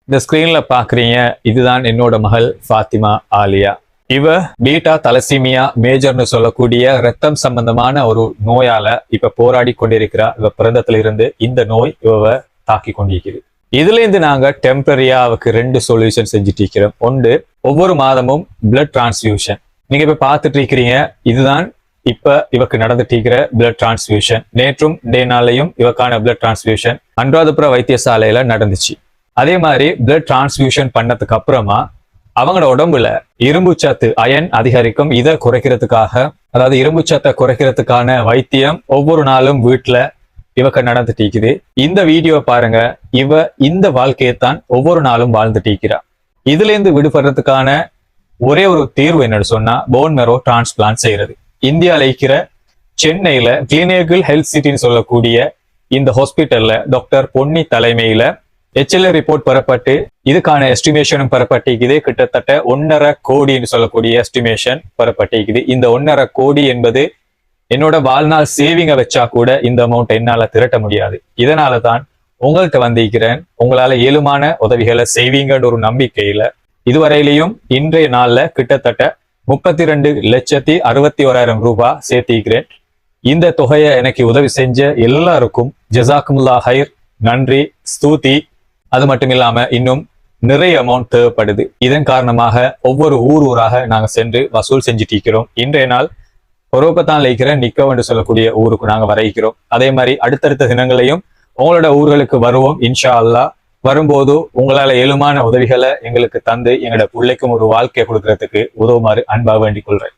இந்த ஸ்கிரீன்ல பாக்குறீங்க, இதுதான் என்னோட மகள் ஃபாத்திமா ஆலியா. இவ பீட்டா தலசீமியா மேஜர்னு சொல்லக்கூடிய ரத்தம் சம்பந்தமான ஒரு நோயால இப்ப போராடி கொண்டிருக்கிறா. இவ பிறந்தத்துல இருந்து இந்த நோய் இவ தாக்கி கொண்டிருக்கிறது. இதுல இருந்து நாங்க டெம்பரரியா அவருக்கு 2 சொல்யூஷன் செஞ்சுட்டு இருக்கிறோம். ஒன்று, ஒவ்வொரு மாதமும் பிளட் டிரான்ஸ்ஃபியூஷன். நீங்க இப்ப பாத்துட்டு இருக்கிறீங்க, இதுதான் இப்ப இவக்கு நடந்துட்டு இருக்கிற பிளட் டிரான்ஸ்ஃபியூஷன். நேற்றும் நாளையும் இவக்கான பிளட் டிரான்ஸ்ஃபியூஷன் அனுராதபுர வைத்தியசாலையில நடந்துச்சு. அதே மாதிரி பிளட் டிரான்ஸ்ஃபியூஷன் பண்ணதுக்கு அப்புறமா அவங்களோட உடம்புல இரும்பு சத்து அயன் அதிகரிக்கும். இதை குறைக்கிறதுக்காக, அதாவது இரும்பு சத்தை குறைக்கிறதுக்கான வைத்தியம் ஒவ்வொரு நாளும் வீட்டுல இவக்க நடந்துட்டு இருக்குது. இந்த வீடியோ பாருங்க. இவ இந்த வாழ்க்கையைத்தான் ஒவ்வொரு நாளும் வாழ்ந்துட்டு இருக்கிறா. இதுல இருந்து விடுபடுறதுக்கான ஒரே ஒரு தீர்வு என்னன்னு சொன்னா போன் மெரோ டிரான்ஸ்பிளான்ட் செய்யறது. இந்தியாவில் இருக்கிற சென்னையில கிளினிக்கல் ஹெல்த் சிட்டின்னு சொல்லக்கூடிய இந்த ஹாஸ்பிட்டல்ல டாக்டர் பொன்னி தலைமையில HLA ரிப்போர்ட் பெறப்பட்டு இதுக்கான எஸ்டிமேஷனும் பெறப்பட்டிருக்குது. கிட்டத்தட்ட 1.5 கோடின்னு சொல்லக்கூடிய எஸ்டிமேஷன் பெறப்பட்டிருக்குது. இந்த 1.5 கோடி என்பது என்னோட வாழ்நாள் சேவிங்கை வச்சா கூட இந்த அமௌண்ட் என்னால திரட்ட முடியாது. இதனால தான் உங்கள்கிட்ட வந்திருக்கிறேன். உங்களால ஏழுமான உதவிகளை செய்வீங்கன்ற ஒரு நம்பிக்கையில இதுவரையிலையும் இன்றைய நாள்ல கிட்டத்தட்ட 32,61,000 ரூபாய் சேர்த்திருக்கிறேன். இந்த தொகையை எனக்கு உதவி செஞ்ச எல்லாருக்கும் ஜஸாக்குமுல்லா ஹைர், நன்றி, ஸ்தூதி. அது மட்டும் இல்லாம இன்னும் நிறைய அமௌண்ட் தேவைப்படுது. இதன் காரணமாக ஒவ்வொரு ஊராக நாங்க சென்று வசூல் செஞ்சுட்டு இருக்கிறோம். இன்றைய நாள் பொரோப்பத்தான் இருக்கிற நிக்கோ என்று சொல்லக்கூடிய ஊருக்கு நாங்க வர இருக்கிறோம். அதே மாதிரி அடுத்தடுத்த தினங்களையும் உங்களோட ஊர்களுக்கு வருவோம் இன்ஷா அல்லாஹ். வரும்போது உங்களால ஏழுமான உதவிகளை எங்களுக்கு தந்து எங்களோட பிள்ளைக்கும் ஒரு வாழ்க்கையை கொடுக்கறதுக்கு உதவுமாறு அன்பாக வேண்டிக் கொள்றேன்.